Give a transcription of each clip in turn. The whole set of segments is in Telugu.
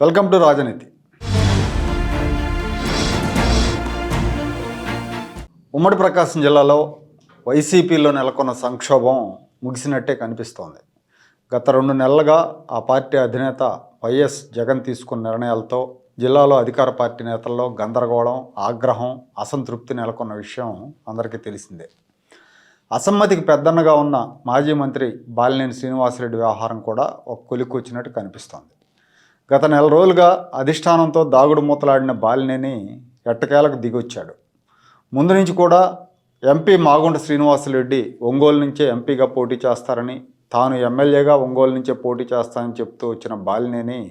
వెల్కమ్ టు రాజనీతి. ఉమ్మడి ప్రకాశం జిల్లాలో వైసీపీలో నెలకొన్న సంక్షోభం ముగిసినట్టే కనిపిస్తోంది. గత 2 నెలలుగా ఆ పార్టీ అధినేత వైఎస్ జగన్ తీసుకున్న నిర్ణయాలతో జిల్లాలో అధికార పార్టీ నేతల్లో గందరగోళం, ఆగ్రహం, అసంతృప్తి నెలకొన్న విషయం అందరికీ తెలిసిందే. అసమ్మతికి పెద్దన్నగా ఉన్న మాజీ మంత్రి బాలినేని శ్రీనివాసరెడ్డి వ్యవహారం కూడా ఒక కొలిక్కి వచ్చినట్టు కనిపిస్తోంది. గత 4 రోజులుగా అధిష్టానంతో దాగుడు మూతలాడిన బాలినేని ఎట్టకేలకు దిగొచ్చాడు. ముందు నుంచి కూడా ఎంపీ మాగుంట శ్రీనివాసరెడ్డి ఒంగోలు నుంచే ఎంపీగా పోటీ చేస్తారని, తాను ఎమ్మెల్యేగా ఒంగోలు నుంచే పోటీ చేస్తానని చెప్తూ వచ్చిన బాలినేని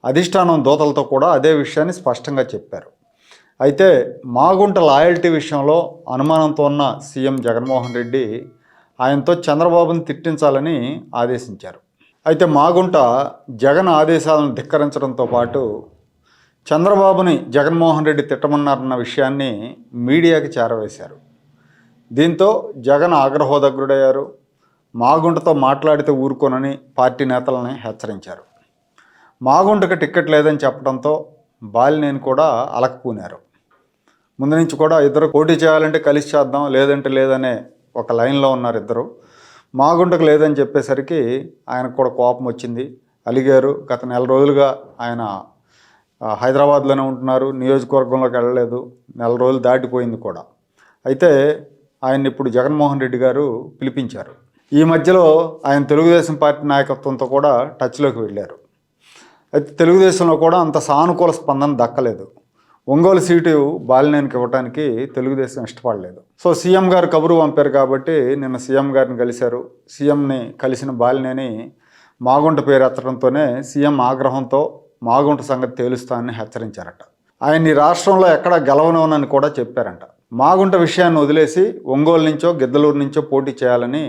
అధిష్టానం దోతలతో కూడా అదే విషయాన్ని స్పష్టంగా చెప్పారు. అయితే మాగుంట లాయల్టీ విషయంలో అనుమానంతో ఉన్న సీఎం జగన్మోహన్ రెడ్డి ఆయనతో చంద్రబాబును తిట్టించాలని ఆదేశించారు. అయితే మాగుంట జగన్ ఆదేశాలను ధిక్కరించడంతో పాటు చంద్రబాబుని జగన్మోహన్ రెడ్డి తిట్టమన్నారన్న విషయాన్ని మీడియాకి చేరవేశారు. దీంతో జగన్ ఆగ్రహోదగ్రుడయ్యారు. మాగుంటతో మాట్లాడితే ఊరుకోనని పార్టీ నేతలని హెచ్చరించారు. మాగుంటకు టిక్కెట్ లేదని చెప్పడంతో బాలినేని కూడా అలకపోనారు. ముందు నుంచి కూడా ఇద్దరు పోటీ చేయాలంటే కలిసి చేద్దాం, లేదంటే లేదనే ఒక లైన్లో ఉన్నారు ఇద్దరు. మాగుంటకు లేదని చెప్పేసరికి ఆయనకు కూడా కోపం వచ్చింది, అలిగారు. గత 4 రోజులుగా ఆయన హైదరాబాద్లోనే ఉంటున్నారు, నియోజకవర్గంలోకి వెళ్ళలేదు. 4 రోజులు దాటిపోయింది కూడా. అయితే ఆయన్ని ఇప్పుడు జగన్మోహన్ రెడ్డి గారు పిలిపించారు. ఈ మధ్యలో ఆయన తెలుగుదేశం పార్టీ నాయకత్వంతో కూడా టచ్లోకి వెళ్ళారు. అయితే తెలుగుదేశంలో కూడా అంత సానుకూల స్పందన దక్కలేదు. ఒంగోలు సీటు బాలినేనికి ఇవ్వడానికి తెలుగుదేశం ఇష్టపడలేదు. సో సీఎం గారు కబురు పంపారు కాబట్టి నిన్న సీఎం గారిని కలిశారు. సీఎంని కలిసిన బాలినేని మాగుంట పేరు ఎత్తడంతోనే సీఎం ఆగ్రహంతో మాగుంట సంగతి తేలుస్తానని హెచ్చరించారట. ఆయన్ని రాష్ట్రంలో ఎక్కడా గెలవనని కూడా చెప్పారంట. మాగుంట విషయాన్ని వదిలేసి ఒంగోలు నుంచో గిద్దలూరు నుంచో పోటీ చేయాలని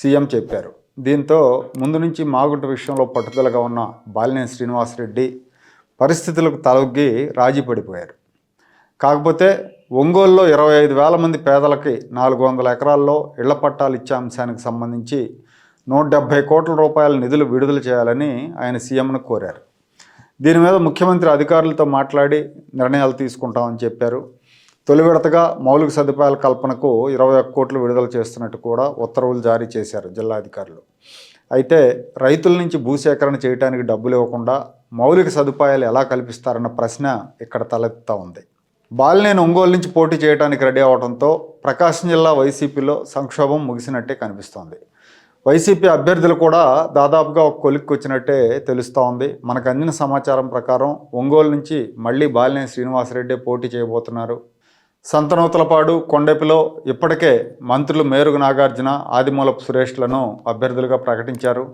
సీఎం చెప్పారు. దీంతో ముందు నుంచి మాగుంట విషయంలో పట్టుదలగా ఉన్న బాలినేని శ్రీనివాసరెడ్డి పరిస్థితులకు తలొగ్గి రాజీ పడిపోయారు. కాకపోతే ఒంగోలులో 25,000 మంది పేదలకి 400 ఎకరాల్లో ఇళ్ల పట్టాలు ఇచ్చే అంశానికి సంబంధించి 170 కోట్ల రూపాయల నిధులు విడుదల చేయాలని ఆయన సీఎంను కోరారు. దీని మీద ముఖ్యమంత్రి అధికారులతో మాట్లాడి నిర్ణయాలు తీసుకుంటామని చెప్పారు. తొలి విడతగా మౌలిక సదుపాయాల కల్పనకు 21 కోట్లు విడుదల చేస్తున్నట్టు కూడా ఉత్తర్వులు జారీ చేశారు జిల్లా అధికారులు. అయితే రైతుల నుంచి భూసేకరణ చేయడానికి డబ్బులు ఇవ్వకుండా మౌలిక సదుపాయాలు ఎలా కల్పిస్తారన్న ప్రశ్న ఇక్కడ తలెత్తుతూ ఉంది. బాలినేని ఒంగోలు నుంచి పోటీ చేయడానికి రెడీ అవడంతో ప్రకాశం జిల్లా వైసీపీలో సంక్షోభం ముగిసినట్టే కనిపిస్తోంది. వైసీపీ అభ్యర్థులు కూడా దాదాపుగా ఒక కొలిక్కి వచ్చినట్టే తెలుస్తూ ఉంది. మనకు అందిన సమాచారం ప్రకారం ఒంగోలు నుంచి మళ్ళీ బాలినేని శ్రీనివాసరెడ్డి పోటీ చేయబోతున్నారు. సంతనూతలపాడు, కొండెపిలో ఇప్పటికే మంత్రులు మేరుగు నాగార్జున, ఆదిమూలపు సురేష్లను అభ్యర్థులుగా ప్రకటించారు.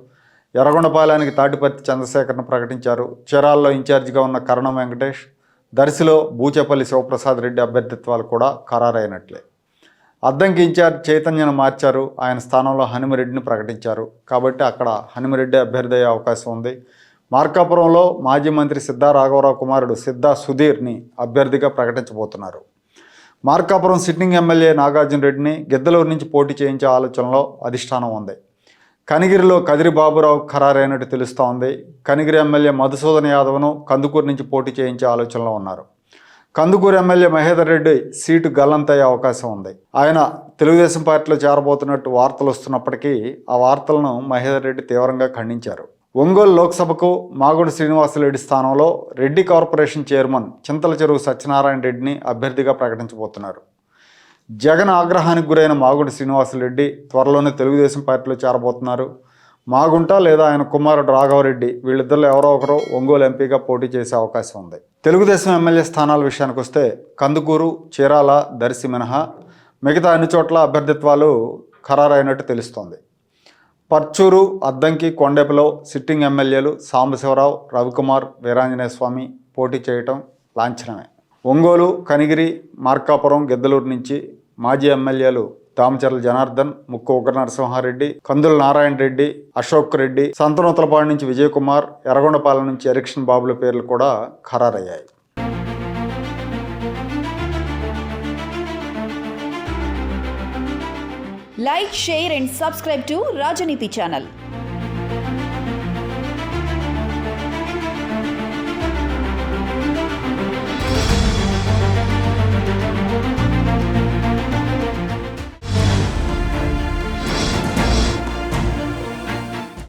ఎర్రగొండపాలెనికి తాటిపర్తి చంద్రశేఖర్ను ప్రకటించారు. చీరాల్లో ఇన్ఛార్జిగా ఉన్న కరణం వెంకటేష్, దర్శిలో బూచేపల్లి శివప్రసాద్ రెడ్డి అభ్యర్థిత్వాలు కూడా ఖరారైనట్లే. అద్దంకి ఇన్ఛార్జ్ చైతన్యను మార్చారు. ఆయన స్థానంలో హనుమరెడ్డిని ప్రకటించారు. కాబట్టి అక్కడ హనుమరెడ్డి అభ్యర్థి అయ్యే అవకాశం ఉంది. మార్కాపురంలో మాజీ మంత్రి సిద్ధా రాఘవరావు కుమారుడు సిద్ధా సుధీర్ని అభ్యర్థిగా ప్రకటించబోతున్నారు. మార్కాపురం సిట్టింగ్ ఎమ్మెల్యే నాగార్జున రెడ్డిని గిద్దలూరు నుంచి పోటీ చేయించే ఆలోచనలో అధిష్టానం ఉంది. కనిగిరిలో కదిరి బాబురావు ఖరారైనట్టు తెలుస్తూ ఉంది. కనిగిరి ఎమ్మెల్యే మధుసూదన్ యాదవ్ను కందుకూరు నుంచి పోటీ చేయించే ఆలోచనలో ఉన్నారు. కందుకూరు ఎమ్మెల్యే మహేదర్ రెడ్డి సీటు గల్లంతయ్యే అవకాశం ఉంది. ఆయన తెలుగుదేశం పార్టీలో చేరబోతున్నట్టు వార్తలు వస్తున్నప్పటికీ ఆ వార్తలను మహేదర్ రెడ్డి తీవ్రంగా ఖండించారు. ఒంగోలు లోక్సభకు మాగుంట శ్రీనివాసరెడ్డి స్థానంలో రెడ్డి కార్పొరేషన్ చైర్మన్ చింతల చెరువు సత్యనారాయణ రెడ్డిని అభ్యర్థిగా ప్రకటించబోతున్నారు. జగన్ ఆగ్రహానికి గురైన మాగుంట శ్రీనివాసరెడ్డి త్వరలోనే తెలుగుదేశం పార్టీలో చేరబోతున్నారు. మాగుంట లేదా ఆయన కుమారుడు రాఘవరెడ్డి వీళ్ళిద్దరిలో ఎవరో ఒకరు ఒంగోలు ఎంపీగా పోటీ చేసే అవకాశం ఉంది. తెలుగుదేశం ఎమ్మెల్యే స్థానాల విషయానికి వస్తే కందుకూరు, చీరాల, దర్శి మినహా మిగతా అన్ని చోట్ల అభ్యర్థిత్వాలు ఖరారైనట్టు తెలుస్తోంది. పర్చూరు, అద్దంకి, కొండెపిలో సిట్టింగ్ ఎమ్మెల్యేలు సాంబశివరావు, రవికుమార్, వీరాంజనేయ స్వామి పోటీ చేయటం లాంఛనమే. ఒంగోలు, కనిగిరి, మార్కాపురం, గిద్దలూరు నుంచి మాజీ ఎమ్మెల్యేలు దామచర్ల జనార్దన్, ముక్కు ఉగ్ర నరసింహారెడ్డి, కందుల నారాయణ రెడ్డి, అశోక్ రెడ్డి, సంతనూతలపాడు నుంచి విజయకుమార్, ఎర్రగొండపాలెం నుంచి ఎరిక్షన్ బాబుల పేర్లు కూడా ఖరారయ్యాయి. Like, share and subscribe to Rajaniti channel.